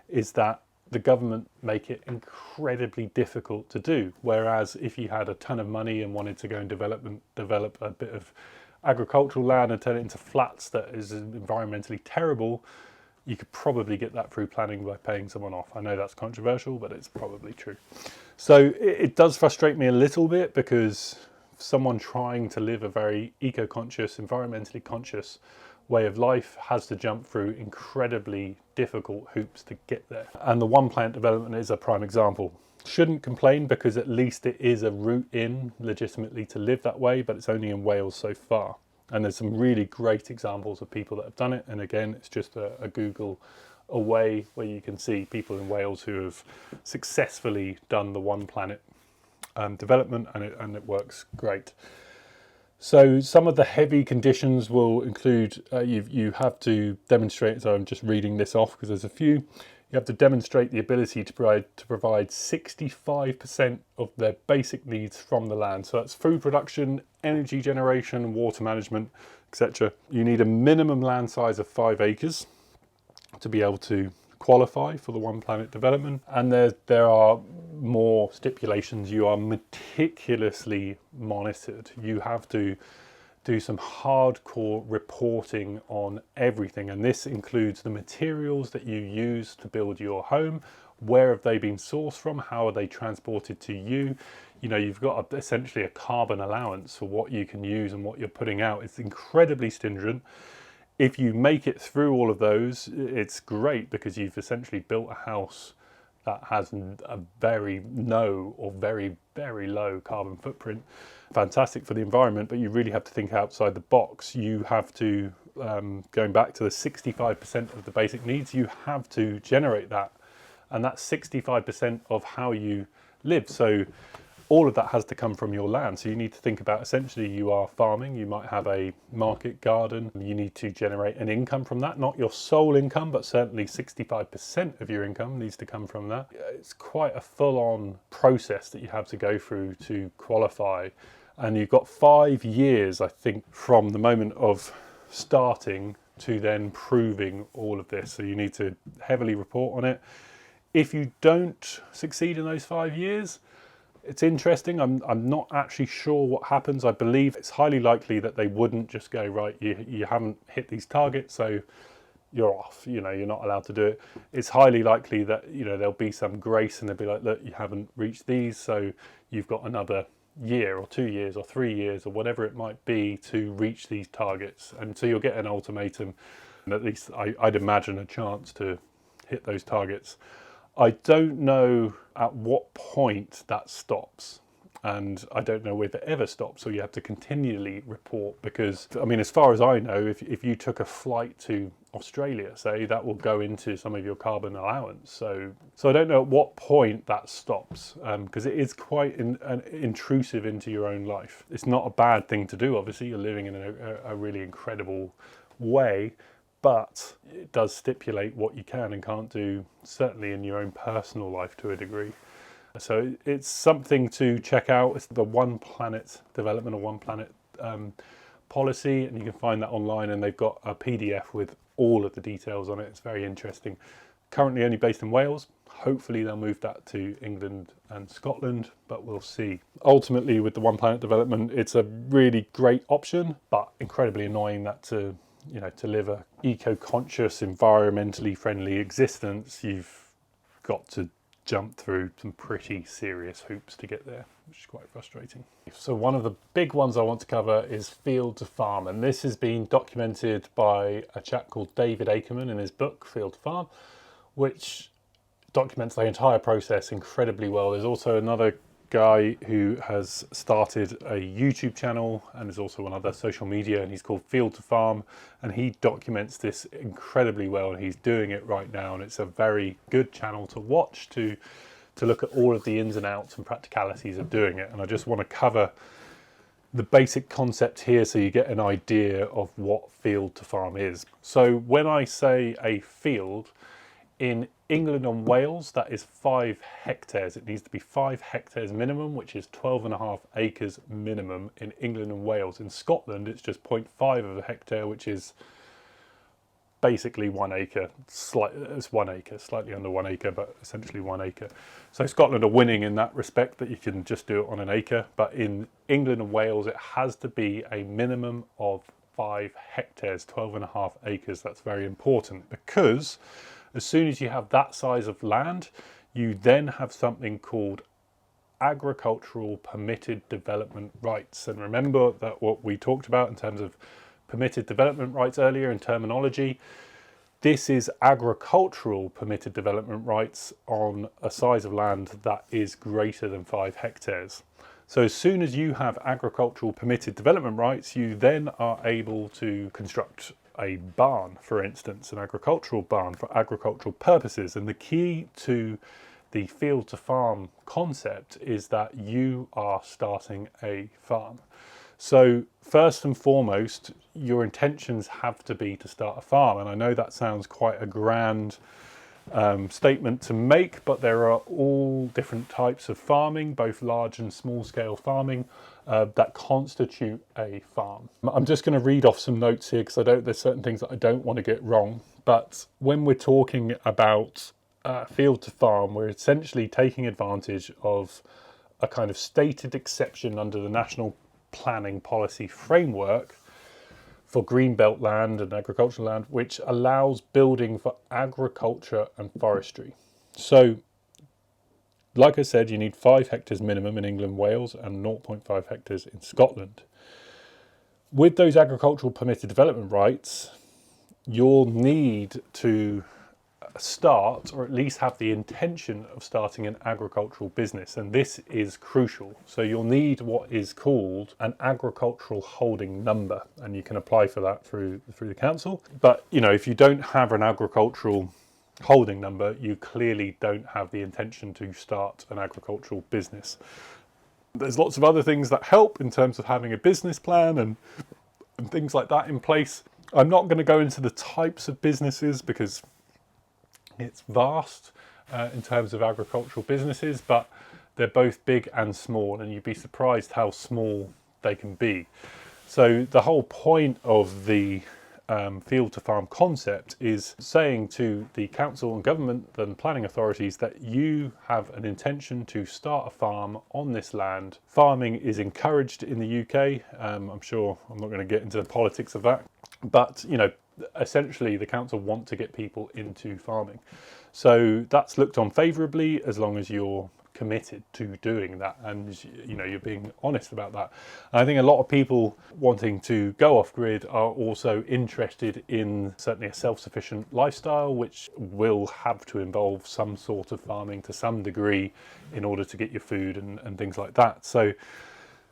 is that the government make it incredibly difficult to do. Whereas if you had a ton of money and wanted to go and develop a bit of agricultural land and turn it into flats that is environmentally terrible, you could probably get that through planning by paying someone off. I know that's controversial, but it's probably true. So it does frustrate me a little bit, because someone trying to live a very eco-conscious, environmentally conscious way of life has to jump through incredibly difficult hoops to get there. And the one plant development is a prime example. Shouldn't complain, because at least it is a route in legitimately to live that way, but it's only in Wales so far. And there's some really great examples of people that have done it. And again, it's just a Google away where you can see people in Wales who have successfully done the one planet development, and it works great. So some of the heavy conditions will include, you have to demonstrate, so I'm just reading this off because there's a few. You have to demonstrate the ability to provide 65% of their basic needs from the land. So that's food production, energy generation, water management, etc. You need a minimum land size of 5 acres to be able to qualify for the one planet development. And there are more stipulations. You are meticulously monitored. You have to do some hardcore reporting on everything, and this includes the materials that you use to build your home. Where have they been sourced from? How are they transported to you? You know, you've got essentially a carbon allowance for what you can use and what you're putting out. It's incredibly stringent. If you make it through all of those, it's great, because you've essentially built a house that has a very very low carbon footprint. Fantastic for the environment, but you really have to think outside the box. You have to, going back to the 65% of the basic needs, you have to generate that. And that's 65% of how you live. So all of that has to come from your land. So you need to think about, essentially, you are farming, you might have a market garden, you need to generate an income from that, not your sole income, but certainly 65% of your income needs to come from that. It's quite a full-on process that you have to go through to qualify. And you've got 5 years, I think, from the moment of starting to then proving all of this. So you need to heavily report on it. If you don't succeed in those 5 years, it's interesting. I'm not actually sure what happens. I believe it's highly likely that they wouldn't just go, right, you haven't hit these targets, so you're off. You know, you're not allowed to do it. It's highly likely that, you know, there'll be some grace, and they'll be like, look, you haven't reached these, so you've got another year or 2 years or 3 years or whatever it might be to reach these targets. And so you'll get an ultimatum, and at least I'd imagine a chance to hit those targets. I don't know at what point that stops, and I don't know if it ever stops, or you have to continually report, because, I mean, as far as I know, if you took a flight to Australia, say, that will go into some of your carbon allowance. So I don't know at what point that stops, because it is quite intrusive into your own life. It's not a bad thing to do, obviously. You're living in a really incredible way, but it does stipulate what you can and can't do, certainly in your own personal life to a degree. So it's something to check out. It's the One Planet development, or One Planet policy, and you can find that online, and they've got a PDF with all of the details on it. It's very interesting. Currently only based in Wales. Hopefully they'll move that to England and Scotland, but we'll see. Ultimately, with the One Planet development, it's a really great option, but incredibly annoying that to live a eco-conscious, environmentally friendly existence, you've got to jump through some pretty serious hoops to get there, which is quite frustrating. So one of the big ones I want to cover is field to farm, and this has been documented by a chap called David Ackerman in his book Field to Farm, which documents the entire process incredibly well. There's also another guy who has started a YouTube channel and is also on other social media, and he's called Field to Farm, and he documents this incredibly well, and he's doing it right now, and it's a very good channel to watch to look at all of the ins and outs and practicalities of doing it. And I just want to cover the basic concept here so you get an idea of what field to farm is. So when I say a field, in England and Wales, that is 5 hectares. It needs to be 5 hectares minimum, which is 12.5 acres minimum in England and Wales. In Scotland, it's just 0.5 of a hectare, which is basically 1 acre. It's 1 acre, slightly under 1 acre, but essentially 1 acre. So Scotland are winning in that respect, that you can just do it on an acre. But in England and Wales, it has to be a minimum of 5 hectares, 12.5 acres. That's very important, because as soon as you have that size of land, you then have something called agricultural permitted development rights. And remember that what we talked about in terms of permitted development rights earlier in terminology, this is agricultural permitted development rights on a size of land that is greater than 5 hectares. So as soon as you have agricultural permitted development rights, you then are able to construct a barn, for instance, an agricultural barn for agricultural purposes. And the key to the field to farm concept is that you are starting a farm. So first and foremost, your intentions have to be to start a farm. And I know that sounds quite a grand statement to make, but there are all different types of farming, both large and small scale farming, that constitute a farm. I'm just going to read off some notes here because there's certain things that I don't want to get wrong. But when we're talking about field to farm, we're essentially taking advantage of a kind of stated exception under the National Planning Policy Framework for greenbelt land and agricultural land, which allows building for agriculture and forestry. So, like I said, you need 5 hectares minimum in England, Wales, and 0.5 hectares in Scotland. With those agricultural permitted development rights, you'll need to start, or at least have the intention of starting, an agricultural business, and this is crucial. So you'll need what is called an agricultural holding number, and you can apply for that through the council. But if you don't have an agricultural holding number, you clearly don't have the intention to start an agricultural business. There's lots of other things that help in terms of having a business plan and things like that in place. I'm not going to go into the types of businesses because it's vast in terms of agricultural businesses, but they're both big and small, and you'd be surprised how small they can be. So the whole point of the field to farm concept is saying to the council and government and planning authorities that you have an intention to start a farm on this land. Farming is encouraged in the UK. I'm sure I'm not going to get into the politics of that, but essentially the council want to get people into farming. So that's looked on favourably as long as you're committed to doing that, and you're being honest about that. And I think a lot of people wanting to go off grid are also interested in certainly a self-sufficient lifestyle, which will have to involve some sort of farming to some degree in order to get your food and things like that. So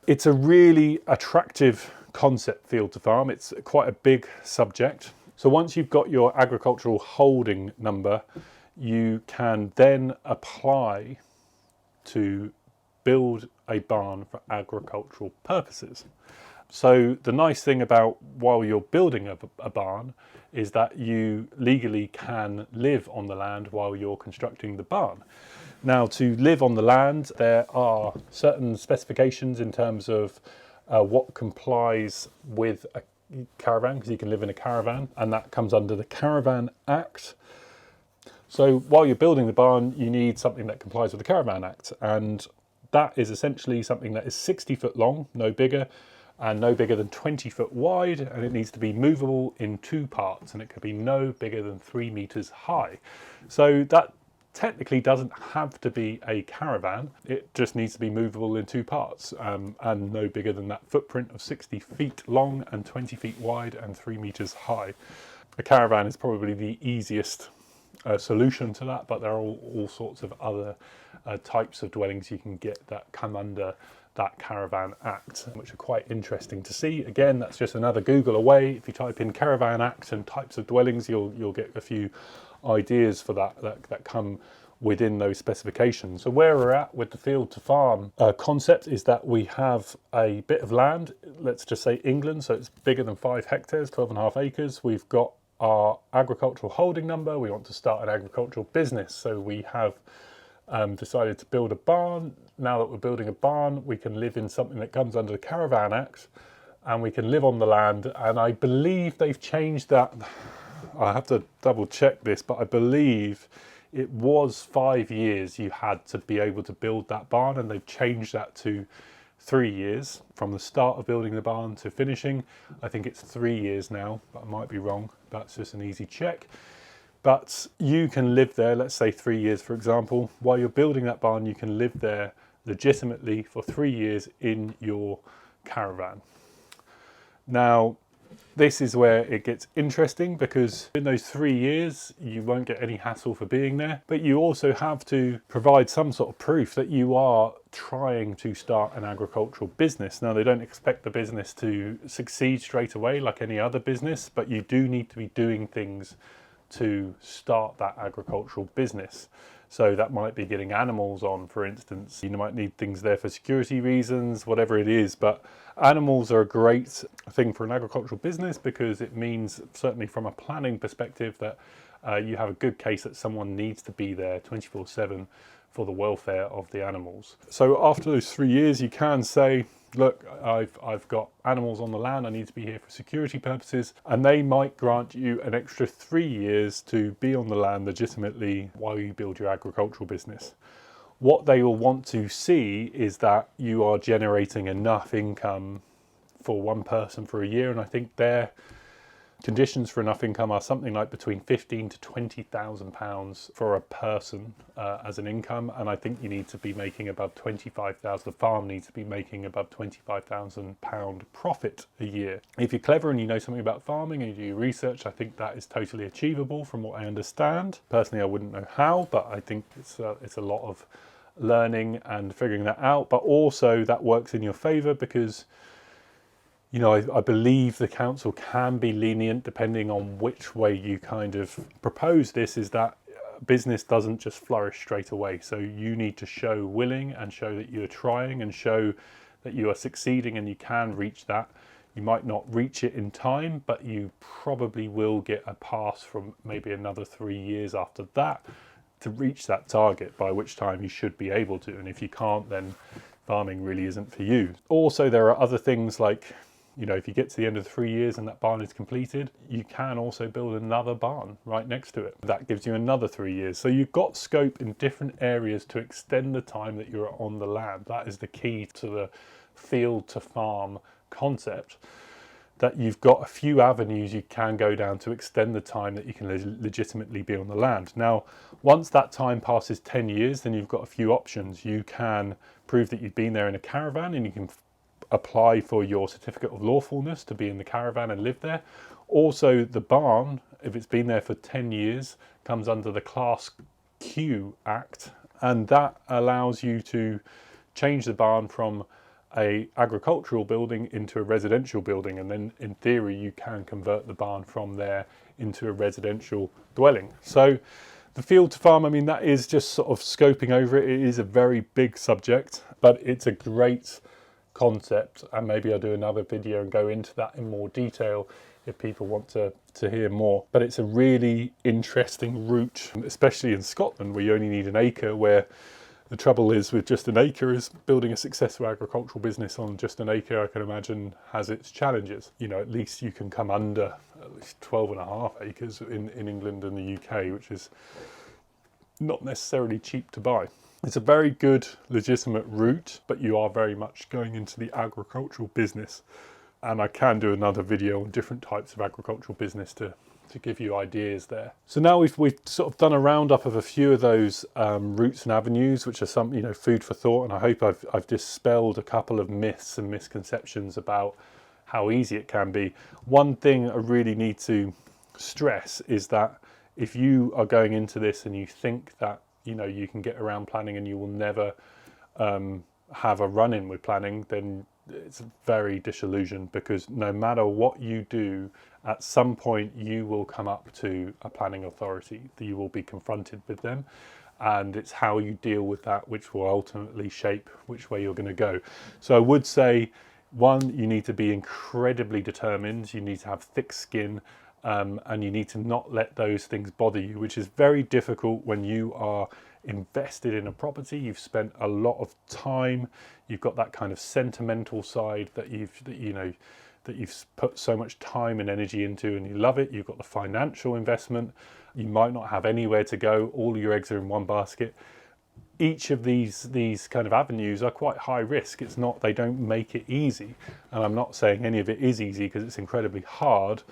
it's a really attractive concept, field to farm. It's quite a big subject. So once you've got your agricultural holding number, you can then apply to build a barn for agricultural purposes. So the nice thing about while you're building a barn is that you legally can live on the land while you're constructing the barn. Now, to live on the land, there are certain specifications in terms of what complies with a caravan, because you can live in a caravan, and that comes under the Caravan Act. So while you're building the barn, you need something that complies with the Caravan Act, and that is essentially something that is 60 foot long, no bigger, and no bigger than 20 foot wide, and it needs to be movable in 2 parts, and it can be no bigger than 3 meters high. So that technically doesn't have to be a caravan, it just needs to be movable in 2 parts, and no bigger than that footprint of 60 feet long and 20 feet wide and 3 meters high. A caravan is probably the easiest solution to that, but there are all sorts of other types of dwellings you can get that come under that Caravan Act, which are quite interesting to see. Again, that's just another Google away. If you type in Caravan Act and types of dwellings, you'll get a few ideas for that come within those specifications. So where we're at with the field to farm concept is that we have a bit of land, let's just say England, so it's bigger than 5 hectares, 12.5 acres. We've got our agricultural holding number. We want to start an agricultural business. So we have decided to build a barn. Now that we're building a barn, we can live in something that comes under the Caravan Act, and we can live on the land. And I believe they've changed that. I have to double check this, but I believe it was 5 years you had to be able to build that barn, and they've changed that to 3 years from the start of building the barn to finishing. I think it's 3 years now, but I might be wrong. That's just an easy check. But you can live there, let's say 3 years, for example. While you're building that barn, you can live there legitimately for 3 years in your caravan. Now, this is where it gets interesting, because in those 3 years, you won't get any hassle for being there, but you also have to provide some sort of proof that you are trying to start an agricultural business. Now, they don't expect the business to succeed straight away like any other business, but you do need to be doing things to start that agricultural business. So that might be getting animals on, for instance. You might need things there for security reasons, whatever it is. But animals are a great thing for an agricultural business, because it means, certainly from a planning perspective, that you have a good case that someone needs to be there 24/7 for the welfare of the animals. So after those 3 years, you can say, look, I've got animals on the land, I need to be here for security purposes, and they might grant you an extra 3 years to be on the land legitimately while you build your agricultural business. What they will want to see is that you are generating enough income for one person for a year, and I think their conditions for enough income are something like between £15,000 to £20,000 for a person as an income, and I think you need to be making above 25,000. The farm needs to be making above £25,000 profit a year. If you're clever and you know something about farming and you do your research, I think that is totally achievable from what I understand. Personally, I wouldn't know how, but I think it's a lot of learning and figuring that out. But also that works in your favour, because you know, I believe the council can be lenient depending on which way you kind of propose this, is that business doesn't just flourish straight away. So you need to show willing and show that you're trying and show that you are succeeding and you can reach that. You might not reach it in time, but you probably will get a pass from maybe another 3 years after that to reach that target, by which time you should be able to. And if you can't, then farming really isn't for you. Also, there are other things like, you know, if you get to the end of the 3 years and that barn is completed, you can also build another barn right next to it. That gives you another 3 years. So you've got scope in different areas to extend the time that you're on the land. That is the key to the field to farm concept, that you've got a few avenues you can go down to extend the time that you can legitimately be on the land. Now, once that time passes 10 years, then you've got a few options. You can prove that you've been there in a caravan, and you can apply for your certificate of lawfulness to be in the caravan and live there. Also, the barn, if it's been there for 10 years, comes under the Class Q Act, and that allows you to change the barn from a agricultural building into a residential building, and then in theory you can convert the barn from there into a residential dwelling. So the field to farm, I mean, that is just sort of scoping over it. It is a very big subject, but it's a great concept, and maybe I'll do another video and go into that in more detail if people want to hear more. But it's a really interesting route, especially in Scotland, where you only need an acre, where the trouble is with just an acre is building a successful agricultural business on just an acre, I can imagine, has its challenges. You know, at least you can come under at least 12.5 acres in England and the UK, which is not necessarily cheap to buy. It's a very good, legitimate route, but you are very much going into the agricultural business. And I can do another video on different types of agricultural business to give you ideas there. So now we've sort of done a roundup of a few of those routes and avenues, which are some, you know, food for thought. And I hope I've dispelled a couple of myths and misconceptions about how easy it can be. One thing I really need to stress is that if you are going into this and you think that, you know, you can get around planning and you will never have a run-in with planning, then it's very disillusioned, because no matter what you do, at some point you will come up to a planning authority, that you will be confronted with them. and it's how you deal with that which will ultimately shape which way you're going to go. So I would say, one, you need to be incredibly determined, you need to have thick skin, and you need to not let those things bother you, which is very difficult when you are invested in a property. You've spent a lot of time, you've got that kind of sentimental side that you've put so much time and energy into, and you love it. You've got the financial investment, you might not have anywhere to go, all your eggs are in one basket. Each of these kind of avenues are quite high risk. It's not, they don't make it easy, and I'm not saying any of it is easy, because it's incredibly hard,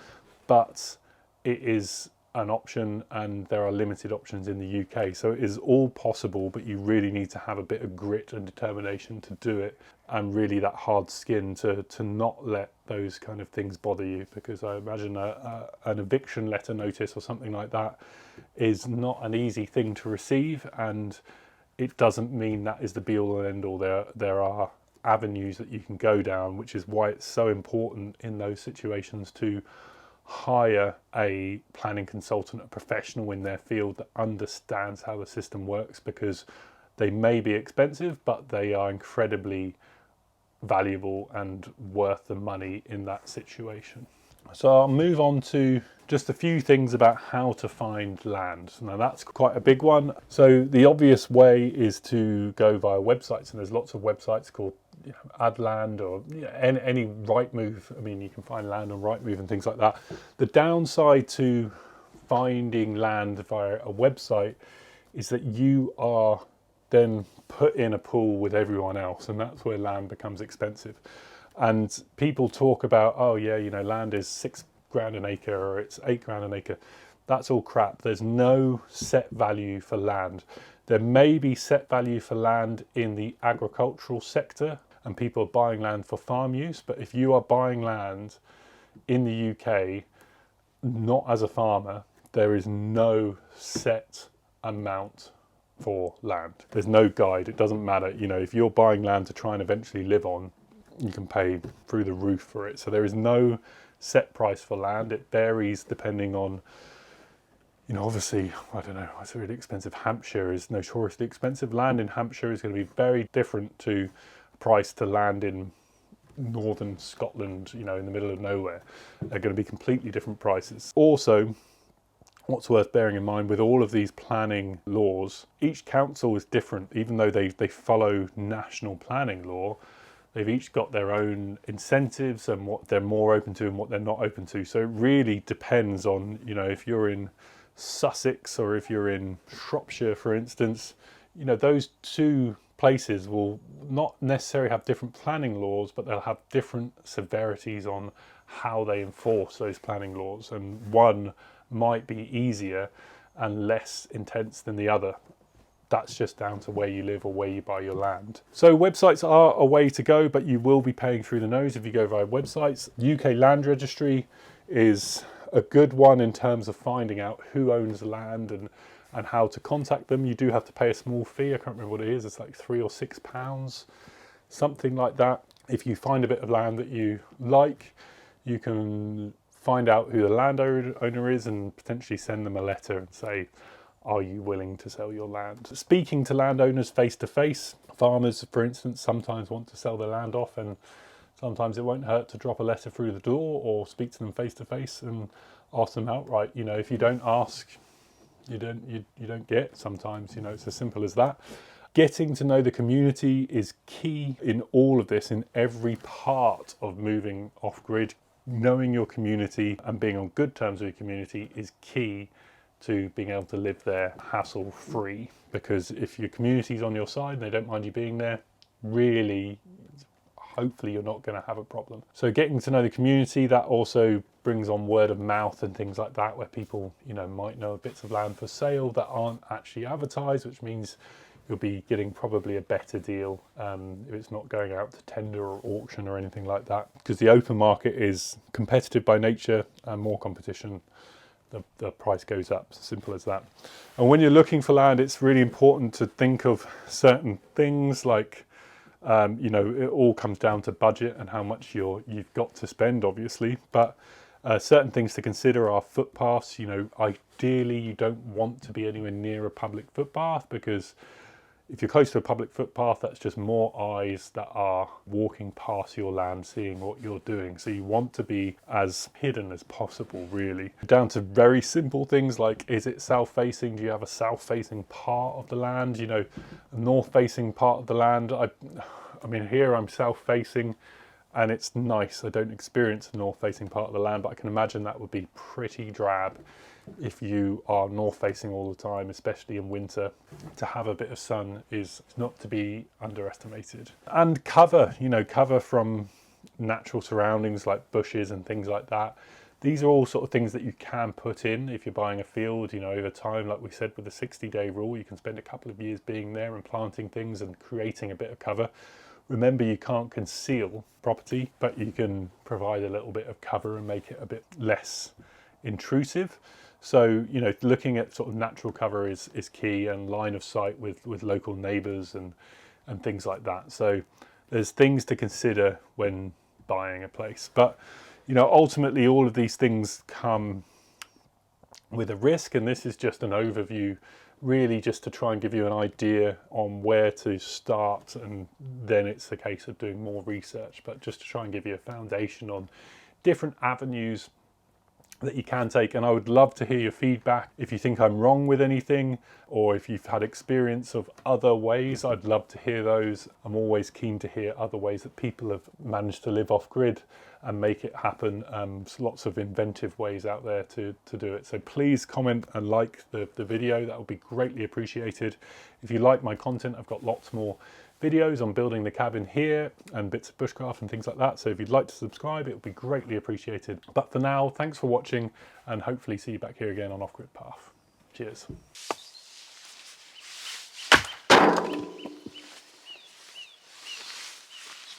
but it is an option, and there are limited options in the UK. So it is all possible, but you really need to have a bit of grit and determination to do it, and really that hard skin to not let those kind of things bother you, because I imagine an eviction letter notice or something like that is not an easy thing to receive, and it doesn't mean that is the be all and end all. There are avenues that you can go down, which is why it's so important in those situations to hire a planning consultant, a professional in their field that understands how the system works, because they may be expensive, but they are incredibly valuable and worth the money in that situation. So I'll move on to just a few things about how to find land. Now that's quite a big one. So the obvious way is to go via websites, and there's lots of websites called Add Land, or any Rightmove. I mean, you can find land on Rightmove and things like that. The downside to finding land via a website is that you are then put in a pool with everyone else, and that's where land becomes expensive. And people talk about, oh yeah, land is £6,000 an acre, or it's £8,000 an acre. That's all crap. There's no set value for land. There may be set value for land in the agricultural sector, and people are buying land for farm use. But if you are buying land in the UK, not as a farmer, there is no set amount for land. There's no guide. It doesn't matter. If you're buying land to try and eventually live on, you can pay through the roof for it. So there is no set price for land. It varies depending on, obviously, I don't know, it's really expensive. Hampshire is notoriously expensive. Land in Hampshire is going to be very different to price to land in northern Scotland, in the middle of nowhere. They're going to be completely different prices. Also, what's worth bearing in mind with all of these planning laws, each council is different. Even though they follow national planning law, they've each got their own incentives and what they're more open to and what they're not open to. So it really depends on, if you're in Sussex or if you're in Shropshire, for instance, those two places will not necessarily have different planning laws, but they'll have different severities on how they enforce those planning laws. And one might be easier and less intense than the other. That's just down to where you live or where you buy your land. So websites are a way to go, but you will be paying through the nose if you go via websites. UK Land Registry is a good one in terms of finding out who owns the land and how to contact them. You do have to pay a small fee. I can't remember what it is. It's like £3 or £6, something like that. If you find a bit of land that you like, you can find out who the landowner is and potentially send them a letter and say, are you willing to sell your land? Speaking to landowners face to face, farmers, for instance, sometimes want to sell their land off, and sometimes it won't hurt to drop a letter through the door or speak to them face to face and ask them outright. If you don't ask, you don't get. Sometimes, it's as simple as that. Getting to know the community is key in all of this, in every part of moving off grid. Knowing your community and being on good terms with your community is key to being able to live there hassle-free, because if your community's on your side and they don't mind you being there, really, hopefully you're not going to have a problem. So getting to know the community, that also brings on word of mouth and things like that, where people, might know bits of land for sale that aren't actually advertised, which means you'll be getting probably a better deal if it's not going out to tender or auction or anything like that, because the open market is competitive by nature, and more competition, the price goes up. Simple as that. And when you're looking for land, it's really important to think of certain things like, it all comes down to budget and how much you've got to spend, obviously. But Certain things to consider are footpaths. You know, ideally you don't want to be anywhere near a public footpath, because if you're close to a public footpath, that's just more eyes that are walking past your land, seeing what you're doing. So you want to be as hidden as possible, really. Down to very simple things like, is it south-facing? Do you have a south-facing part of the land? You know, a north-facing part of the land. I mean, here I'm south-facing, and it's nice. I don't experience a north-facing part of the land, but I can imagine that would be pretty drab if you are north-facing all the time, especially in winter. To have a bit of sun is not to be underestimated. And cover, you know, cover from natural surroundings like bushes and things like that. These are all sort of things that you can put in if you're buying a field, you know, over time. Like we said, with the 60-day rule, you can spend a couple of years being there and planting things and creating a bit of cover. Remember, you can't conceal property, but you can provide a little bit of cover and make it a bit less intrusive. So, you know, looking at sort of natural cover is key, and line of sight with local neighbours and things like that. So there's things to consider when buying a place. But, you know, ultimately all of these things come with a risk, and this is just an overview, really just to try and give you an idea on where to start, and then it's a case of doing more research, but just to try and give you a foundation on different avenues that you can take. And I would love to hear your feedback. If you think I'm wrong with anything, or if you've had experience of other ways, I'd love to hear those. I'm always keen to hear other ways that people have managed to live off grid and make it happen. Lots of inventive ways out there to do it. So please comment and like the video. That would be greatly appreciated. If you like my content, I've got lots more videos on building the cabin here and bits of bushcraft and things like that. So if you'd like to subscribe, it would be greatly appreciated. But for now, thanks for watching, and hopefully see you back here again on Off Grid Path. Cheers.